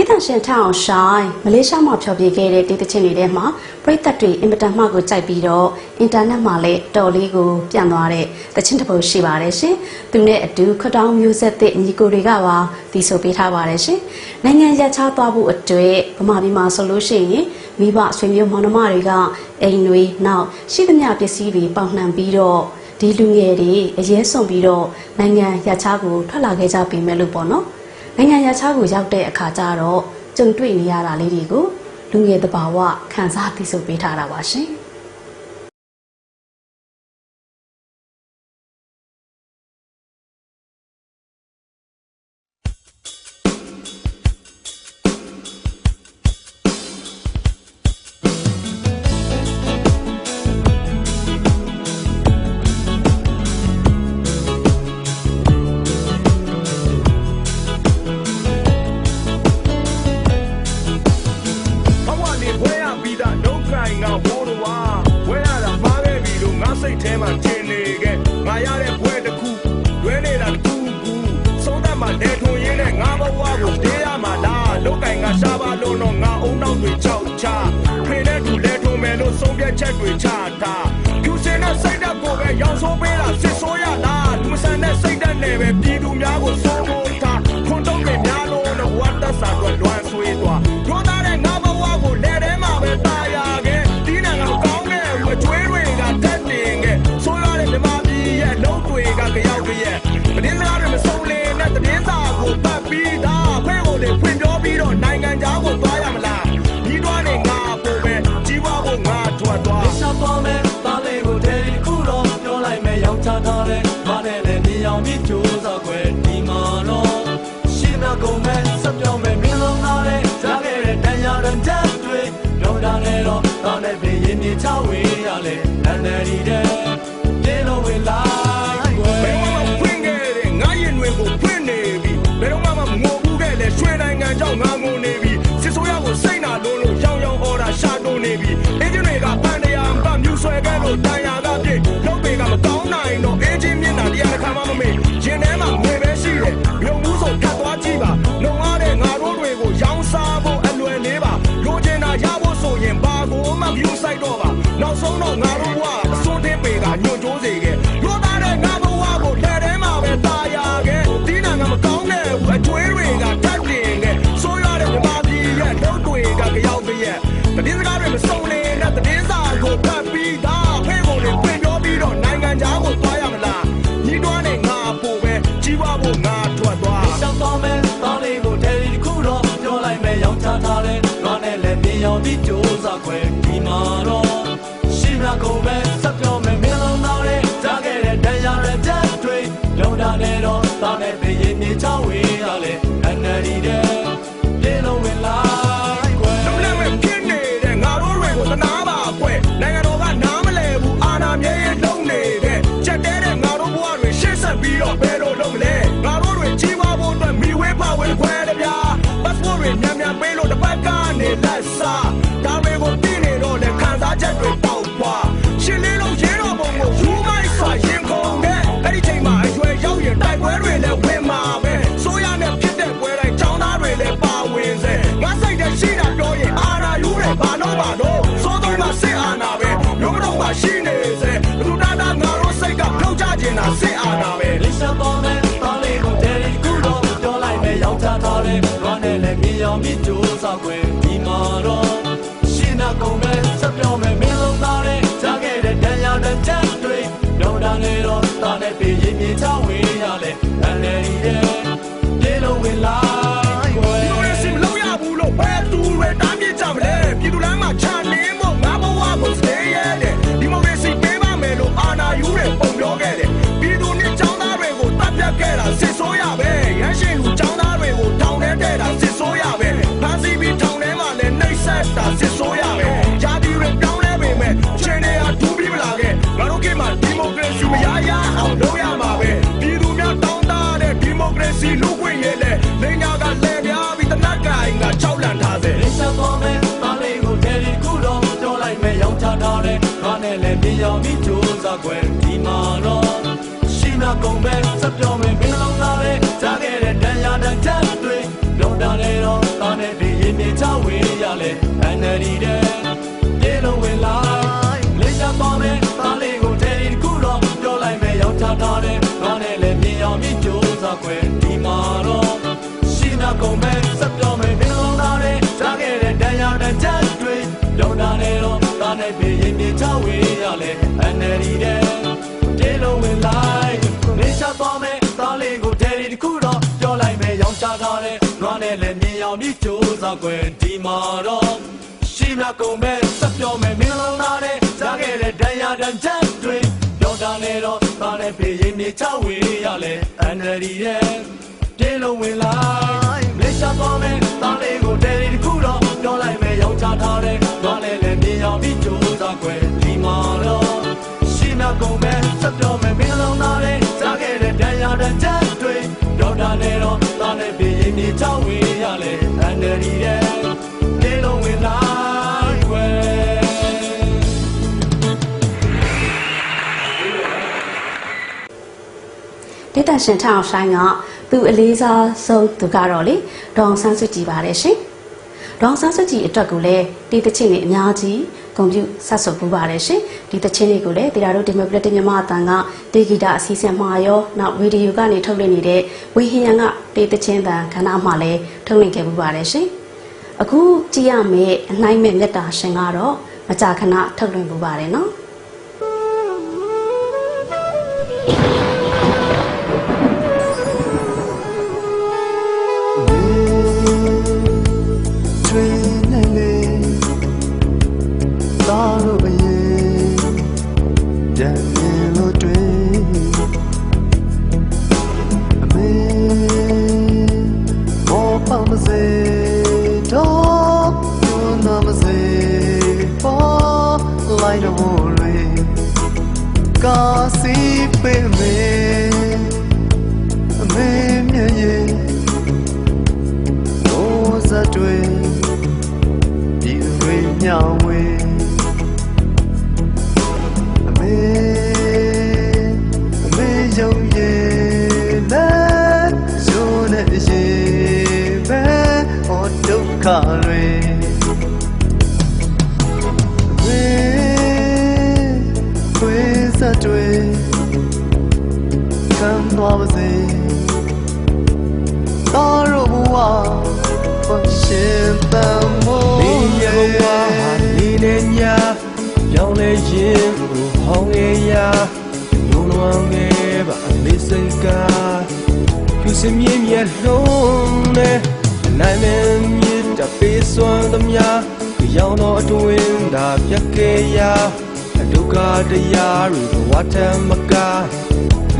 သရှင်ထအောင်ဆိုင်မလေးရှားမှာဖျော်ဖြေခဲ့တဲ့တေးသချင်းတွေထဲမှာပရိသတ်တွေအင်မတန်မှကိုကြိုက်ပြီးတော့အင်တာနက်မှာလည်းတော်လေးကိုပြန့်သွားတဲ့သချင်းတစ်ပုဒ်ရှိပါတယ်ရှင်။သူနဲ့အတူခတောင်းမျိုးဆက်သစ်ညီကိုတွေကပါတီးဆိုပေးထားပါတယ်ရှင်။နိုင်ငံရခြားသွားဖို့အတွက်ဗမာပြည်မှာဆိုလို့ရှိရင်မိဘဆွေမျိုးမောင်နှမတွေကအိမ်တွေနောက်ရှိသမျှပစ္စည်းတွေပေါင်နှံပြီးတော့ဒီလူငယ်တွေအရေးဆုံးပြီးတော့နိုင်ငံရခြားကိုထွက်လာခဲ့ကြပြီမဲ့လို့ပေါ့နော်။နိုင်ငံရခြားကိုရောက်တဲ့အခါကျတော့ကြုံတွေ့နေရတာလေးတွေကိုလူငယ်တဘာဝခန်းစားသိဆိုပေးထားတာပါရှင်။ချက်တွေချတာကျူစင်နဲ့စိတ်ဓာတ်ကိုပဲရောင်ဆိုးပေးတာစစ်ဆိုးရလားလူမဆန်တဲ့စိတ်ဓာတ်နဲ့ပဲပြည်သူများကိုစိုးမိုးထားခွန်တုံးတွေများလို့တော့ဝတ်သက်စာတော့လွမ်းဆွေးသွားပြောသားတဲ့ငါဘဝကိုလက်ထဲမှာပဲတာယာခဲ့ဒီနိုင်ငံကောင်းတဲ့ဝကျွေးတွေကတက်တင်ခဲ့ဆိုးရတဲ့မြမပြည်ရဲ့လုံးတွေကကြောက်ကြရဲ့တင်းစားတွေမစုံလင်တဲ့တင်းစားကိုပတ်ပြီးသားဖဲကိုတွေဖွင့်ပြောပြီးတော့နိုင်ငံသားကိုသွားရမလားဒီတော့နေငါပို့ပဲကြီးပွားဖို့ငါထွက်သွားပေါ်မဲ့သားလေးကိုတည်းခုတော့ပြောလိုက်မယ်ယောက်ျားသားလေးဘာနဲ့လဲနေအောင်ပြီးကြိုးစားခွဲဒီမှာတော့ရှင်းမကုန်မဲ့စပြောမဲ့မင်းလုံးသားလေးကြားခဲ့တဲ့တန်ရာတန်တက်တွေလုံးတာနဲ့တော့သားနဲ့ပြင်းရင်မြေချဝေးရလေနန်းနေရီတဲ့ပြေလို့ဝင်လိုက်ွယ်ဘယ်မှာဖွင့်ခဲ့တဲ့ငါရင်တွေကိုဖွင့်နေပြီဘယ်တော့မှမငိုဘူးခဲ့လေရွှေနိုင်ငံကြောင့်ငါငိုနေပြီစစ်ဆိုးရကိုစိတ်နာလို့ရောင်းအော်တာရှာတုံနေပြီအေဂျင့်တွေကပန်းတရားမြူဆွဲခဲ့လို့တန်ရာကပြည့်လုံးပေကမကောင်းနိုင်တော့အင်းချင်းမျက်နှာတရားခါမှမမေ့ရင်ထဲမှာငွေပဲရှိတယ်မြုံမှုဆိုကတ်သွားကြည့်ပါလုံရတဲ့ငါတို့တွေကိုရောင်းစားဖို့အလွယ်လေးပါလိုချင်တာရဖို့ဆိုရင်ဘာကိုမှမယူဆိုင်တော့ပါနောက်ဆုံးတော့ငါတို့ကအစွန်းတင်းပေကညွန့်ကျိုးစေခဲ့လို့သားတဲ့ငါဘဝကိုလက်ထဲမှာပဲတာယာခဲ့ဒီနိုင်ငံမကောင်းတဲ့အကျွေးတွေကတတ်တင်ခဲ့ဆိုးရတဲ့မြမပြည်ရဲ့လုံးတွေကကြောက်ကြရဲ့တင်းစကားတွေမစုံလင်တဲ့တင်းစာကိုဖတ်ပြီးသားဖဲကိုတွေဖွင့်ပြောပြီးတော့နိုင်ငံသားကိုသွားရမလားညီတော်နဲ့ငါပို့ပဲကြီးပွားဖို့ငါထွက်သွားရှောက်တော်မဲ့သားလေးကိုတည်းခုတော့ပြောလိုက်မယ်ယောက်ျားသားလေးငါနဲ့လည်းမြင်အောင်ပြီးကြိုးစားခွဲဒီမှာတော့ရှင်းမကုန်ပဲစပြောမယ်မင်းလုံးသားလေးကြားခဲ့တဲ့တန်ရာတဲ့တက်တွေလုံးတာနဲ့တော့သားနဲ့ပြင်းမြေချဝေးရလေအန်နရီတဲ့ပြေလုံးဝင်လိုက်ွယ်လုံးလည်းပဲပြင်းနေတဲ့ငါတို့တွေကိုသနာပါကွယ်နိုင်ငံတော်ကနားမလဲဘူးအာဏာမြဲလုံးနေတဲ့ချက်တဲတဲ့ငါတို့ဘဝတွေရှေ့ဆက်ပြီးတော့ဘယ်လိုလုပ်မလဲငါတို့တွေကြီးပွားဖို့အတွက်မိဝဲပါဝင်ခွဲတယ်ဗျာ passport တွေညံ့ညံ့ပေးလို့တစ်ပတ်ကနေလက်စားဒါတွေကိုပြီးနေတော့လေခံစားချက်တွေပေါက်ပွားရှင်းလေးလုံးရဲတော်ပုံကိုယူမိုက်စွာရင်ခုန်တဲ့အဲ့ဒီချိန်မှာအရွယ်ရောက်ရင်တိုက်ပွဲတွေလည်းဝင်မှာပဲဆိုရနဲ့ဖြစ်တဲ့ပွဲတိုင်းចောင်းသားတွေလည်းပါဝင်စေငါစိတ်ထဲရှိတာပြောရင်အာဏာယူတယ်ဘာလို့ပါတော့စိုးသုံးမှာစစ်အာဏာပဲမျိုးတော့မှရှိနေစေလူတာတာငါတို့စိတ်ကပြုတ်ချခြင်းတာစစ်အာဏာပဲလိစပေါ်မဲ့သားလေးကိုတည်းခုတော့ပြောလိုက်မယ်ယောက်ျားသားလေးဘာနဲ့လဲမြင်အောင်ပြီးကြိုးစားခွဲဒီမှာတော့ရှင်းနာကုန်ပဲစပြောမယ်မင်းလုံးသားလေးကြားခဲ့တဲ့တန်ရာတန်တက်တွေလုံးတာနဲ့တော့သားနဲ့ပြင်းမြေချဝေးရလေအန်နေရီတဲ့ပြေလို့ဝင်လိုက်ွယ်ဒီလိုစီမလို့ရဘူးလို့ဘယ်သူတွေတားပြကြမလဲပြည်သူလမ်းမှာခြံနေမို့ငါဘဝကိုစတေးရတယ်ဒီမိုကရေစီပေးပါမယ်လို့အာဏာယူတဲ့ပုံပြောခဲ့တယ်ပြည်သူနဲ့ចောင်းသားတွေကိုတပ်ဖြတ်ခဲ့တာစစ်ဆိုးရပဲရရှိလူចောင်းသားတွေကိုထောင်ထဲထည့်တာစစ်ဆိုးရပဲဖမ်းဆီးပြီးထောင်ထဲမှာလည်းနှိပ်စက်တာစစ်ဆိုးရပဲဂျာတီတွေပြောင်းလဲပေမဲ့ချင်းတွေဟာဒူးပြီးမလာခဲ့ငါတို့ကိမှာဒီမိုကရေစီမရရအောင်လုပ်ရမှာပဲပြည်သူများတောင်းတတဲ့ဒီမိုကရေစီလူ့ခွင့်ရေးလေလိန်ညာကလည်းပြားပြီးတနက်ကင်ကကြောက်လန့်ထားစေလိစပေါ်မဲ့သားလေးကိုတည်းခုတော့ပြောလိုက်မယ်ယောက်ျားသားလေးငါနဲ့လည်းမြင်အောင်ပြီးကြိုးစားခွဲဒီမှာတော့ရှင်းမကုန်ပဲစပြောမယ်မင်းလုံးသားလေးကြားခဲ့တဲ့တန်ရာတန်တက်တွေလုံးတာနဲ့တော့ နဲ့ဘေးရင်မြေချဝေးရလေအန်နရီတဲ့ပြေလုံးဝင်လိုက်လေးချသွားမယ်သားလေးကိုတဲဒီခုတော့ပြောလိုက်မယ်ရောက်ချထားတယ်ဘာနဲ့လဲမြင်အောင်မြင်ကြိုးစားခွဲဒီမှာတော့ရှိနာကုန်မဲ့စက်ပြောမယ်မင်းလုံးသားတဲ့ကြားခဲ့တဲ့တရားတဲ့ချက်တွေရောက်တာနဲ့တော့သားနဲ့ဘေးရင်မြေချဝေးရလေအန်နရီတဲ့ပြေလုံးဝင်လိုက်လေးချသွားမယ်သားလေးကိုတဲဒီခုတော့ပြောလိုက်မယ်ရောက်ချထားတယ်ဘာနဲ့လဲမြင်အောင်မြင်ကြိုးစားခွဲဒီမှာတော့ရှိနာကုန်မဲ့စက်ပြောမယ်မင်းလုံးသားတဲ့ကြားခဲ့တဲ့တရားတဲ့ချက်တွေရောက်တာနဲ့တော့သားနဲ့ဘေးရင်မြေချဝေးရလေအန်နရီတဲ့ပြေလုံးဝင်လိုက်မလေးရှားသွားမယ်သားလေးကိုတဲဒီခုတော့ပြောလိုက်မယ်ရောက်ချထားတယ်ဘာလဲလဲမြင်အောင်ပြီးကြိုးစားခွဲဒီမှာတော့ရှိနာကုန်မဲ့စက်ပြောမယ်မင်းလုံးသားတဲ့ကြားခဲ့တဲ့တရားတဲ့ချက်တွေရောက်တာနဲ့တော့သားနဲ့ဘေးရင်မြေချဝေးရလေအန်နရီတဲ့ပြေလုံးဝင်လိုက်ဝဲဒေတာရှင်ထအောင်ဆိုင်ကသူအလေးစားဆုံးသူကတော့လေဒေါအောင်ဆန်းစုကြည်ပါတယ်ရှင်ဒေါအောင်ဆန်းစုကြည်အတွက်ကိုလည်းဒီတချင်းတွေအများကြီးဂုဏ်ပြုဆက်ဆုပ်ပူပါတယ်ရှင်ဒီတချင်းတွေကိုလည်းတရားတို့ဒီမိုကရက်တစ်မြန်မာအတန်ကတေဂီတာအစီအစဉ်မှာရောနောက်ဗီဒီယိုကနေထုတ်လွှင့်နေတဲ့ဝေဟင်ရန်ကတေတချင်းတန်ခဏမှလည်းထုတ်လွှင့်ခဲ့ပူပါတယ်ရှင်အခုကြည့်ရမယ့်အနိုင်မဲ့မြတ်တာရှင်ကတော့မကြာခဏထုတ်လွှင့်ပူပါတယ်နော်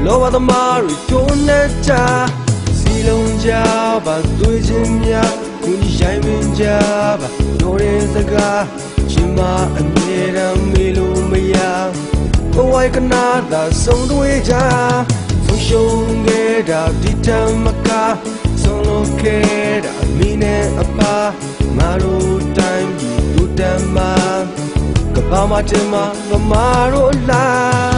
လောဘသမားတွေတွန်းနေကြစီလုံးကြပါတွေ့ချင်းများကူရိုင်းမင်းကြပါတို့ရဲ့စကားချင်းမအမြဲတမ်းမေလို့မရဘဝကနာသာဆုံးတွေ့ကြဆုံးရှုံးခဲ့တာဒီတမကဆုံးလို့ခဲ့တာမင်းနဲ့အပါငါတို့တိုင်းပြည်တို့တမ်းမှာကဘာမှတင်မှာငါတို့လား